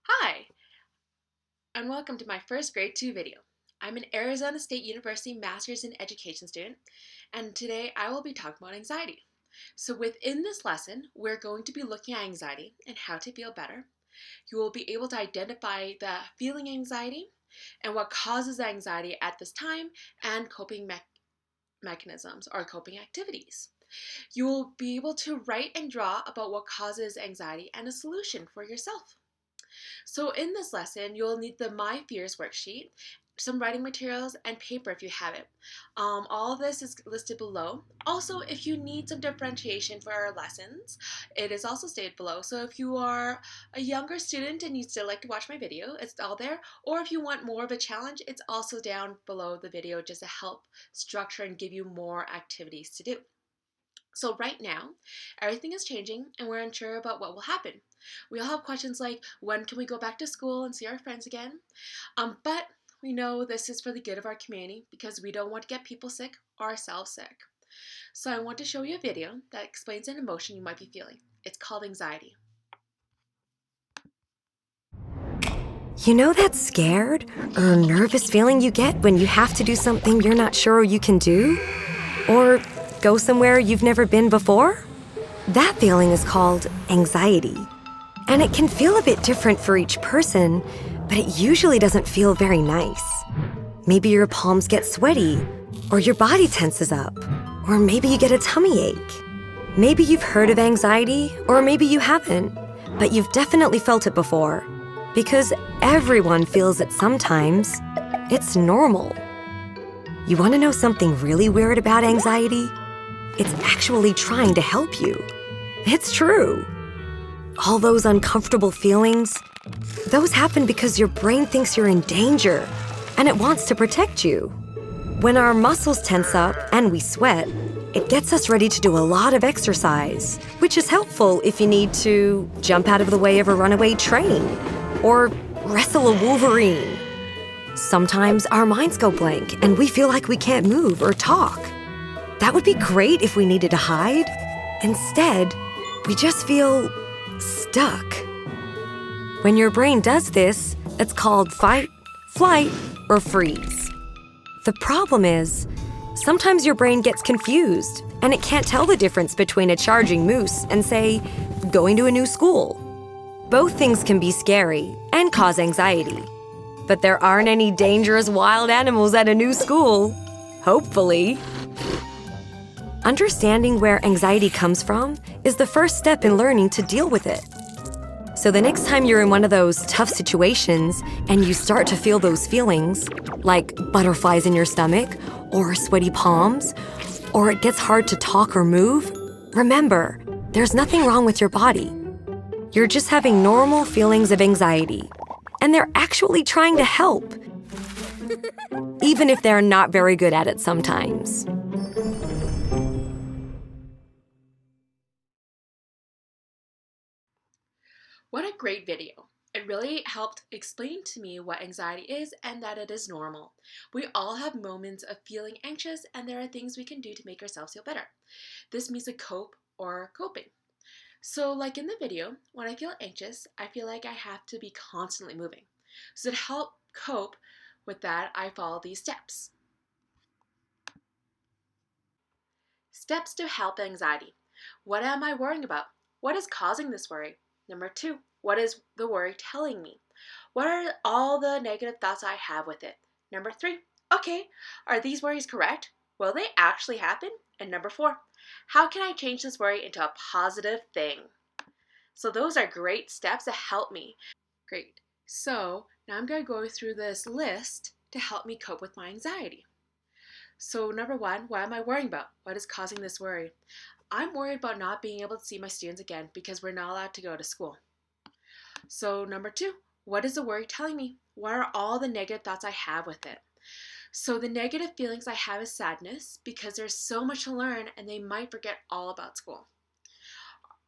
Hi, and welcome to my first grade 2 video. I'm an Arizona State University Master's in Education student, and today I will be talking about anxiety. So within this lesson, we're going to be looking at anxiety and how to feel better. You will be able to identify the feeling anxiety and what causes anxiety at this time and coping mechanisms or coping activities. You will be able to write and draw about what causes anxiety and a solution for yourself. So in this lesson, you'll need the My Fears worksheet, some writing materials, and paper if you have it. All of this is listed below. Also, if you need some differentiation for our lessons, it is also stated below. So if you are a younger student and you still like to watch my video, it's all there. Or if you want more of a challenge, it's also down below the video just to help structure and give you more activities to do. So right now, everything is changing and we're unsure about what will happen. We all have questions like, when can we go back to school and see our friends again? But we know this is for the good of our community because we don't want to get people sick or ourselves sick. So I want to show you a video that explains an emotion you might be feeling. It's called anxiety. You know that scared or nervous feeling you get when you have to do something you're not sure you can do? Or go somewhere you've never been before? That feeling is called anxiety. And it can feel a bit different for each person, but it usually doesn't feel very nice. Maybe your palms get sweaty, or your body tenses up, or maybe you get a tummy ache. Maybe you've heard of anxiety, or maybe you haven't, but you've definitely felt it before. Because everyone feels it sometimes. It's normal. You want to know something really weird about anxiety? It's actually trying to help you. It's true. All those uncomfortable feelings, those happen because your brain thinks you're in danger, and it wants to protect you. When our muscles tense up and we sweat, it gets us ready to do a lot of exercise, which is helpful if you need to jump out of the way of a runaway train or wrestle a wolverine. Sometimes our minds go blank and we feel like we can't move or talk. That would be great if we needed to hide. Instead, we just feel stuck. When your brain does this, it's called fight, flight, or freeze. The problem is, sometimes your brain gets confused and it can't tell the difference between a charging moose and, say, going to a new school. Both things can be scary and cause anxiety. But there aren't any dangerous wild animals at a new school. Hopefully. Understanding where anxiety comes from is the first step in learning to deal with it. So the next time you're in one of those tough situations and you start to feel those feelings, like butterflies in your stomach, or sweaty palms, or it gets hard to talk or move, remember, there's nothing wrong with your body. You're just having normal feelings of anxiety, and they're actually trying to help, even if they're not very good at it sometimes. What a great video. It really helped explain to me what anxiety is and that it is normal. We all have moments of feeling anxious and there are things we can do to make ourselves feel better. This means to cope or coping. So like in the video, when I feel anxious, I feel like I have to be constantly moving. So to help cope with that, I follow these steps. Steps to help anxiety. What am I worrying about? What is causing this worry? Number 2, what is the worry telling me? What are all the negative thoughts I have with it? Number 3, okay, are these worries correct? Will they actually happen? And number 4, how can I change this worry into a positive thing? So those are great steps to help me. Great. So now I'm going to go through this list to help me cope with my anxiety. So number 1, what am I worrying about? What is causing this worry? I'm worried about not being able to see my students again because we're not allowed to go to school. So number 2, what is the worry telling me? What are all the negative thoughts I have with it? So the negative feelings I have is sadness because there's so much to learn and they might forget all about school.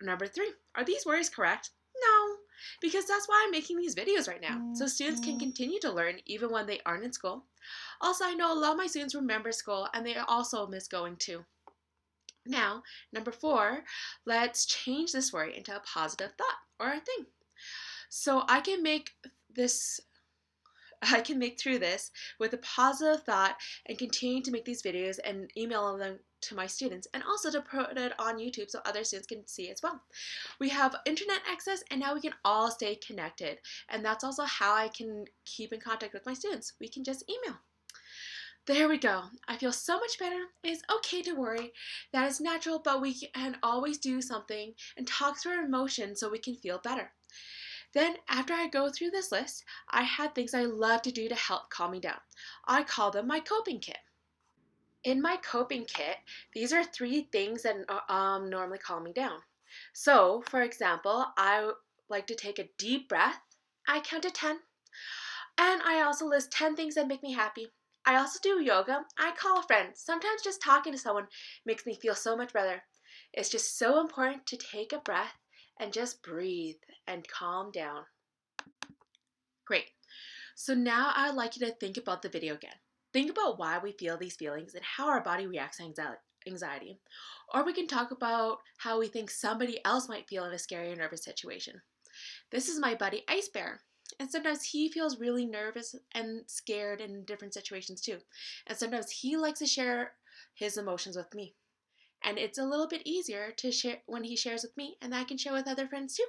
Number 3, are these worries correct? No, because that's why I'm making these videos right now, so students can continue to learn even when they aren't in school. Also, I know a lot of my students remember school and they also miss going too. Now, number 4, let's change this worry into a positive thought or a thing. So I can make through this with a positive thought and continue to make these videos and email them to my students, and also to put it on YouTube so other students can see as well. We have internet access, and now we can all stay connected, and that's also how I can keep in contact with my students. We can just email. There we go. I feel so much better. It's okay to worry. That is natural, but we can always do something and talk through our emotions so we can feel better. Then, after I go through this list, I had things I love to do to help calm me down. I call them my coping kit. In my coping kit, these are 3 things that normally calm me down. So, for example, I like to take a deep breath. I count to 10. And I also list 10 things that make me happy. I also do yoga. I call a friend. Sometimes just talking to someone makes me feel so much better. It's just so important to take a breath and just breathe and calm down. Great. So now I'd like you to think about the video again. Think about why we feel these feelings and how our body reacts to anxiety. Or we can talk about how we think somebody else might feel in a scary or nervous situation. This is my buddy Ice Bear. And sometimes he feels really nervous and scared in different situations too. And sometimes he likes to share his emotions with me. And it's a little bit easier to share when he shares with me, and I can share with other friends too.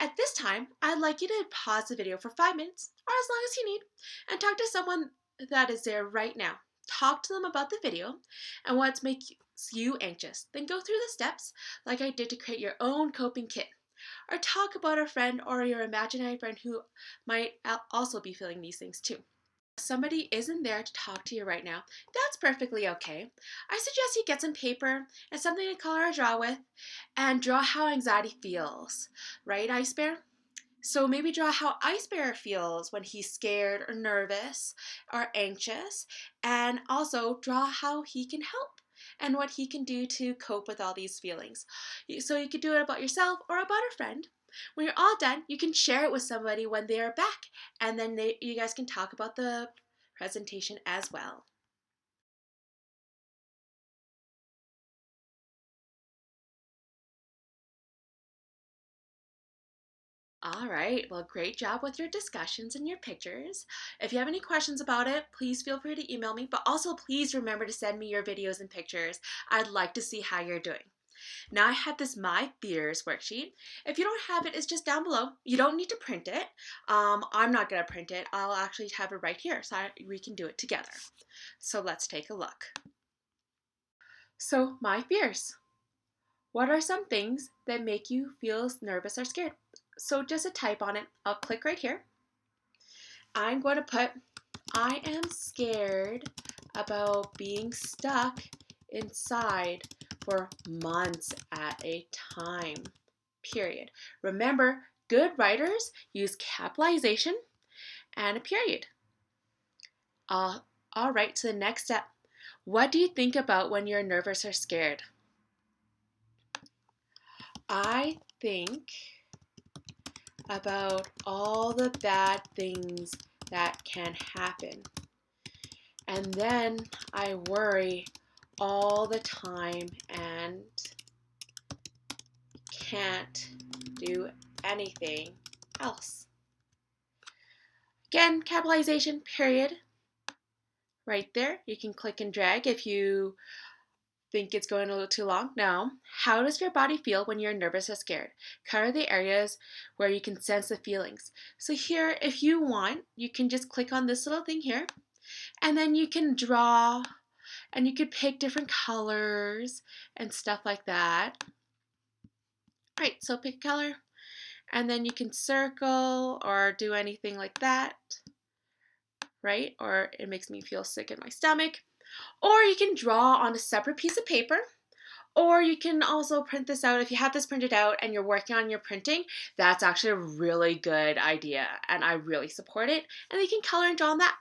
At this time, I'd like you to pause the video for 5 minutes, or as long as you need, and talk to someone that is there right now. Talk to them about the video and what makes you anxious. Then go through the steps like I did to create your own coping kit. Or talk about a friend or your imaginary friend who might also be feeling these things too. If somebody isn't there to talk to you right now, that's perfectly okay. I suggest you get some paper and something to color or draw with, and draw how anxiety feels. Right, Ice Bear? So maybe draw how Ice Bear feels when he's scared or nervous or anxious, and also draw how he can help and what he can do to cope with all these feelings. So you could do it about yourself or about a friend. When you're all done, you can share it with somebody when they are back, and then you guys can talk about the presentation as well. All right, well, great job with your discussions and your pictures. If you have any questions about it, please feel free to email me, but also please remember to send me your videos and pictures. I'd like to see how you're doing. Now I have this My Fears worksheet. If you don't have it, it's just down below. You don't need to print it. I'm not going to print it. I'll actually have it right here so we can do it together. So let's take a look. So, My Fears. What are some things that make you feel nervous or scared? So just a type on it. I'll click right here. I'm going to put, I am scared about being stuck inside for months at a time, period. Remember, good writers use capitalization and a period. All right, so the next step. What do you think about when you're nervous or scared? I think about all the bad things that can happen. And then I worry all the time and can't do anything else. Again, capitalization, period. Right there. You can click and drag if you think it's going a little too long. Now, how does your body feel when you're nervous or scared? Cover the areas where you can sense the feelings. So here, if you want, you can just click on this little thing here, and then you can draw, and you could pick different colors and stuff like that. Right, so pick a color, and then you can circle or do anything like that, right? Or it makes me feel sick in my stomach. Or you can draw on a separate piece of paper, or you can also print this out. If you have this printed out and you're working on your printing, that's actually a really good idea, and I really support it. And you can color and draw on that.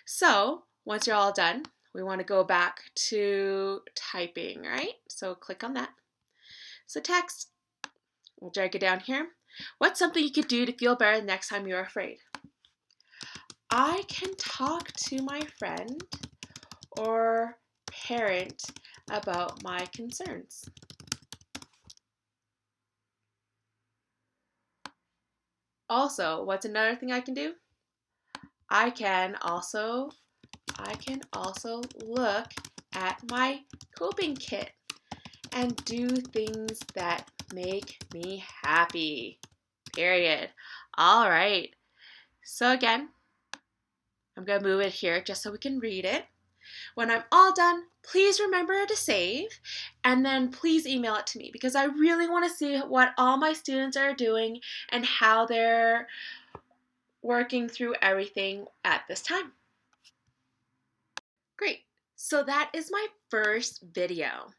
So once you're all done, we want to go back to typing, right? So click on that. So text, we'll drag it down here. What's something you could do to feel better the next time you're afraid? I can talk to my friend or parent about my concerns. Also, what's another thing I can do? I can also look at my coping kit and do things that make me happy. Period. All right. So again, I'm going to move it here just so we can read it. When I'm all done, please remember to save and then please email it to me because I really want to see what all my students are doing and how they're working through everything at this time. Great. So that is my first video.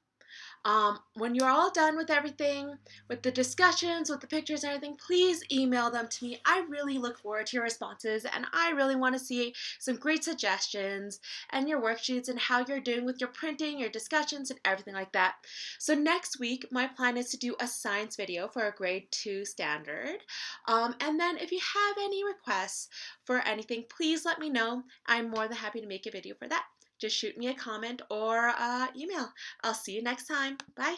When you're all done with everything, with the discussions, with the pictures and everything, please email them to me. I really look forward to your responses and I really want to see some great suggestions and your worksheets and how you're doing with your printing, your discussions, and everything like that. So next week, my plan is to do a science video for a grade 2 standard. And then if you have any requests for anything, please let me know. I'm more than happy to make a video for that. Just shoot me a comment or email. I'll see you next time. Bye.